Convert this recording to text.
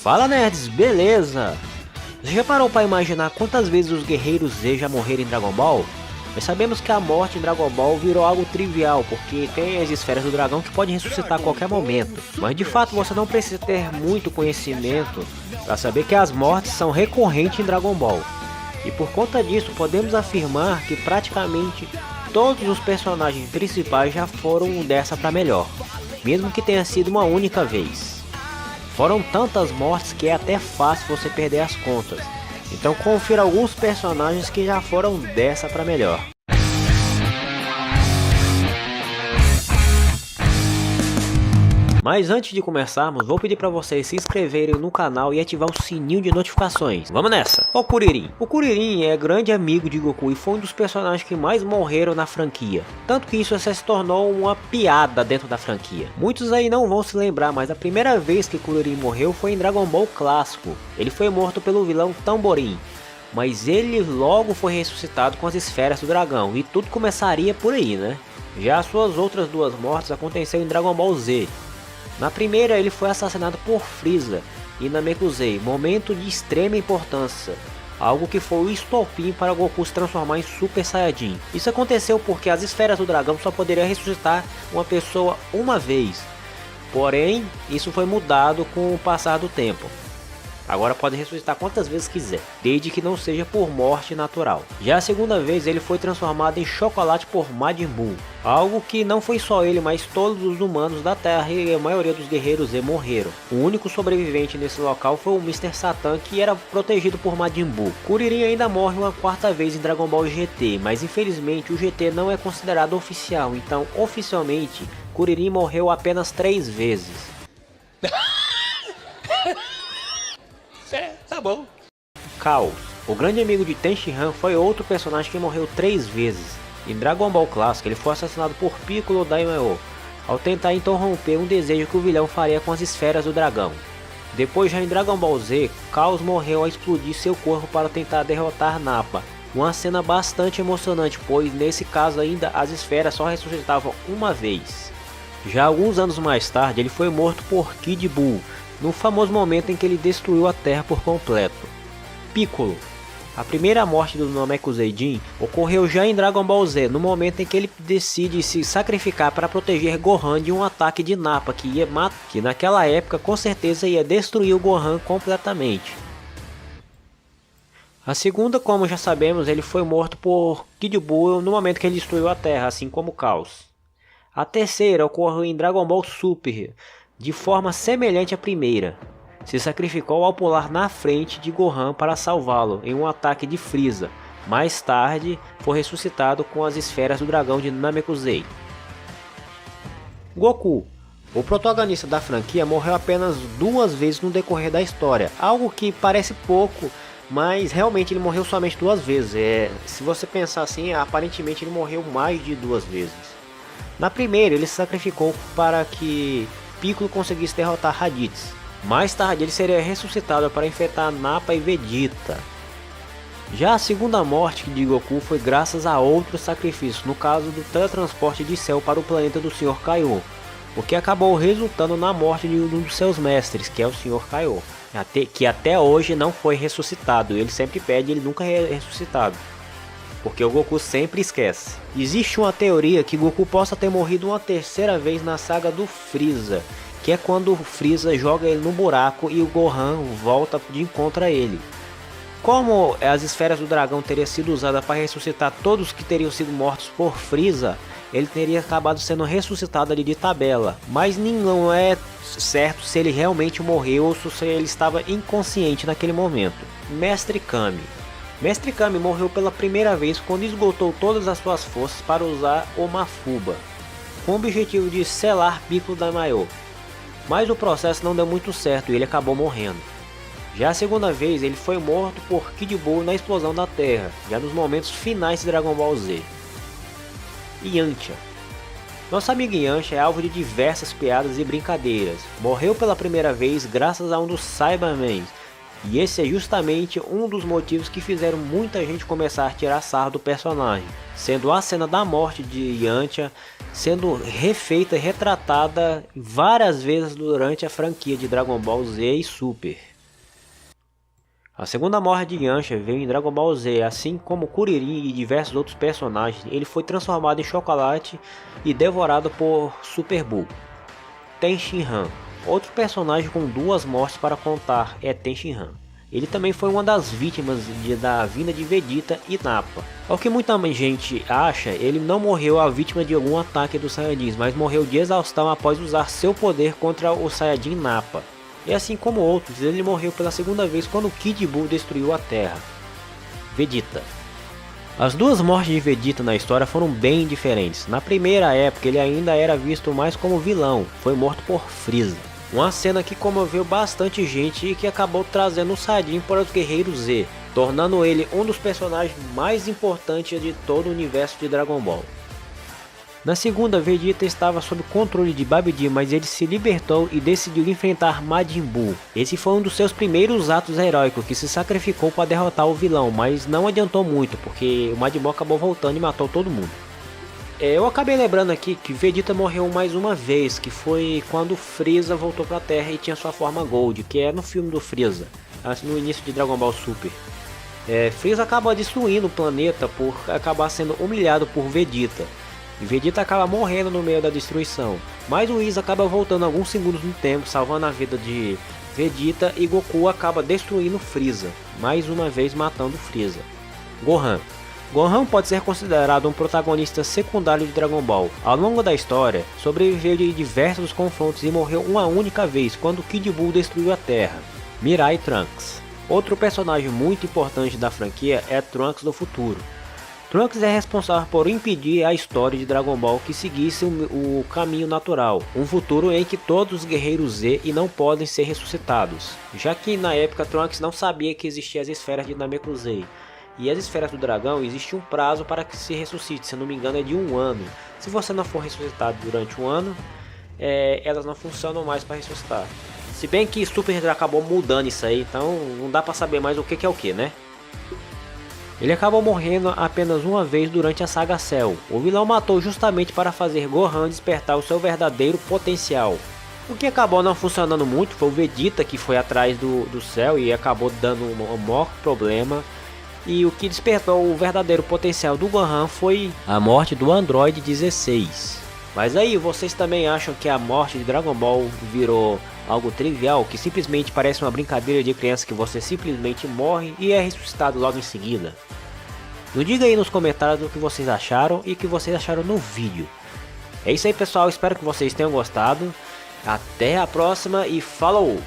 Fala nerds, beleza? Você já parou para imaginar quantas vezes os guerreiros Z já morreram em Dragon Ball? Nós sabemos que a morte em Dragon Ball virou algo trivial, porque tem as esferas do dragão que podem ressuscitar a qualquer momento. Mas de fato você não precisa ter muito conhecimento para saber que as mortes são recorrentes em Dragon Ball. E por conta disso podemos afirmar que praticamente todos os personagens principais já foram dessa para melhor, mesmo que tenha sido uma única vez. Foram tantas mortes que é até fácil você perder as contas. Então confira alguns personagens que já foram dessa para melhor. Mas antes de começarmos, vou pedir para vocês se inscreverem no canal e ativar o sininho de notificações. Vamos nessa! O Kuririn. O Kuririn é grande amigo de Goku e foi um dos personagens que mais morreram na franquia. Tanto que isso se tornou uma piada dentro da franquia. Muitos aí não vão se lembrar, mas a primeira vez que Kuririn morreu foi em Dragon Ball Clássico. Ele foi morto pelo vilão Tamborim. Mas ele logo foi ressuscitado com as esferas do dragão. E tudo começaria por aí, né? Já as suas outras duas mortes aconteceram em Dragon Ball Z. Na primeira ele foi assassinado por Frieza e Namekusei, momento de extrema importância, algo que foi o estopim para Goku se transformar em Super Saiyajin. Isso aconteceu porque as esferas do dragão só poderiam ressuscitar uma pessoa uma vez, porém isso foi mudado com o passar do tempo. Agora pode ressuscitar quantas vezes quiser, desde que não seja por morte natural. Já a segunda vez ele foi transformado em chocolate por Majin Buu, algo que não foi só ele, mas todos os humanos da Terra e a maioria dos guerreiros Z morreram. O único sobrevivente nesse local foi o Mr. Satan, que era protegido por Majin Buu. Kuririn ainda morre uma quarta vez em Dragon Ball GT, mas infelizmente o GT não é considerado oficial, então oficialmente Kuririn morreu apenas 3 vezes. Tá bom. Chaos. O grande amigo de Tenshinhan foi outro personagem que morreu 3 vezes. Em Dragon Ball Clássico ele foi assassinado por Piccolo Daimyo, ao tentar interromper um desejo que o vilão faria com as esferas do dragão. Depois já em Dragon Ball Z, Chaos morreu ao explodir seu corpo para tentar derrotar Nappa. Uma cena bastante emocionante, pois nesse caso ainda as esferas só ressuscitavam uma vez. Já alguns anos mais tarde ele foi morto por Kid Buu, no famoso momento em que ele destruiu a Terra por completo. Piccolo. A primeira morte do Namekusei ocorreu já em Dragon Ball Z, no momento em que ele decide se sacrificar para proteger Gohan de um ataque de Nappa que naquela época com certeza ia destruir o Gohan completamente. A segunda, como já sabemos, ele foi morto por Kid Buu no momento que ele destruiu a Terra, assim como Chaos. A terceira ocorreu em Dragon Ball Super, de forma semelhante à primeira. Se sacrificou ao pular na frente de Gohan para salvá-lo em um ataque de Frieza. Mais tarde, foi ressuscitado com as esferas do dragão de Namekusei. Goku. O protagonista da franquia morreu apenas 2 vezes no decorrer da história, algo que parece pouco, mas realmente ele morreu somente 2 vezes. Se você pensar assim, aparentemente ele morreu mais de 2 vezes. Na primeira, ele se sacrificou para que Piccolo conseguisse derrotar Raditz. Mais tarde ele seria ressuscitado para enfrentar Nappa e Vegeta. Já a segunda morte de Goku foi graças a outro sacrifício, no caso do teletransporte de Cell para o planeta do Sr. Kaiô, o que acabou resultando na morte de um dos seus mestres, que é o Sr. Kaiô, que até hoje não foi ressuscitado. Ele sempre pede, ele nunca é ressuscitado, porque o Goku sempre esquece. Existe uma teoria que Goku possa ter morrido uma terceira vez na saga do Frieza, que é quando o Frieza joga ele no buraco e o Gohan volta de encontro a ele. Como as esferas do dragão teriam sido usadas para ressuscitar todos que teriam sido mortos por Frieza, ele teria acabado sendo ressuscitado ali de tabela, mas não é certo se ele realmente morreu ou se ele estava inconsciente naquele momento. Mestre Kami. Mestre Kami morreu pela primeira vez quando esgotou todas as suas forças para usar o Mafuba, com o objetivo de selar Piccolo Daimyo. Mas o processo não deu muito certo e ele acabou morrendo. Já a segunda vez ele foi morto por Kid Buu na explosão da Terra, já nos momentos finais de Dragon Ball Z. Yantia. Nosso amigo Yantia é alvo de diversas piadas e brincadeiras. Morreu pela primeira vez graças a um dos Cybermen, E esse é justamente um dos motivos que fizeram muita gente começar a tirar sarro do personagem, sendo a cena da morte de Yantia sendo refeita e retratada várias vezes durante a franquia de Dragon Ball Z e Super. A segunda morte de Yantia veio em Dragon Ball Z, assim como Kuririn e diversos outros personagens. Ele foi transformado em chocolate e devorado por Super Buu. Ten Shinhan, outro personagem com duas mortes para contar, é Ten Shinhan. Ele também foi uma das vítimas da vinda de Vegeta e Nappa. Ao que muita gente acha, ele não morreu a vítima de algum ataque dos Saiyajins, mas morreu de exaustão após usar seu poder contra o Saiyajin Nappa. E assim como outros, ele morreu pela segunda vez quando Kid Buu destruiu a Terra. Vegeta. As duas mortes de Vegeta na história foram bem diferentes. Na primeira época ele ainda era visto mais como vilão, foi morto por Frieza. Uma cena que comoveu bastante gente e que acabou trazendo o Saiyajin para os Guerreiros Z, tornando ele um dos personagens mais importantes de todo o universo de Dragon Ball. Na segunda, Vegeta estava sob controle de Babidi, mas ele se libertou e decidiu enfrentar Majin Buu. Esse foi um dos seus primeiros atos heróicos, que se sacrificou para derrotar o vilão, mas não adiantou muito, porque o Majin Buu acabou voltando e matou todo mundo. Eu acabei lembrando aqui que Vegeta morreu mais uma vez, que foi quando Frieza voltou para a Terra e tinha sua forma Gold, que é no filme do Frieza, no início de Dragon Ball Super. Frieza acaba destruindo o planeta por acabar sendo humilhado por Vegeta. E Vegeta acaba morrendo no meio da destruição, mas o Whis acaba voltando alguns segundos no tempo, salvando a vida de Vegeta, e Goku acaba destruindo Frieza, mais uma vez matando Frieza. Gohan. Gohan pode ser considerado um protagonista secundário de Dragon Ball. Ao longo da história, sobreviveu de diversos confrontos e morreu uma única vez quando Kid Buu destruiu a Terra. Mirai Trunks. Outro personagem muito importante da franquia é Trunks do futuro. Trunks é responsável por impedir a história de Dragon Ball que seguisse o caminho natural, um futuro em que todos os guerreiros Z e não podem ser ressuscitados, já que na época Trunks não sabia que existiam as esferas de Namekusei, e as esferas do dragão existe um prazo para que se ressuscite, se não me engano é de 1 ano. Se você não for ressuscitado durante 1 ano, elas não funcionam mais para ressuscitar. Se bem que Super acabou mudando isso aí, então não dá para saber mais o que é o que, né? Ele acabou morrendo apenas uma vez durante a saga Cell. O vilão matou justamente para fazer Gohan despertar o seu verdadeiro potencial. O que acabou não funcionando muito foi o Vegeta, que foi atrás do Cell e acabou dando um maior problema. E o que despertou o verdadeiro potencial do Gohan foi a morte do Android 16. Mas aí, vocês também acham que a morte de Dragon Ball virou algo trivial, que simplesmente parece uma brincadeira de criança que você simplesmente morre e é ressuscitado logo em seguida? Nos diga aí nos comentários o que vocês acharam e o que vocês acharam no vídeo. É isso aí pessoal, espero que vocês tenham gostado. Até a próxima e falou!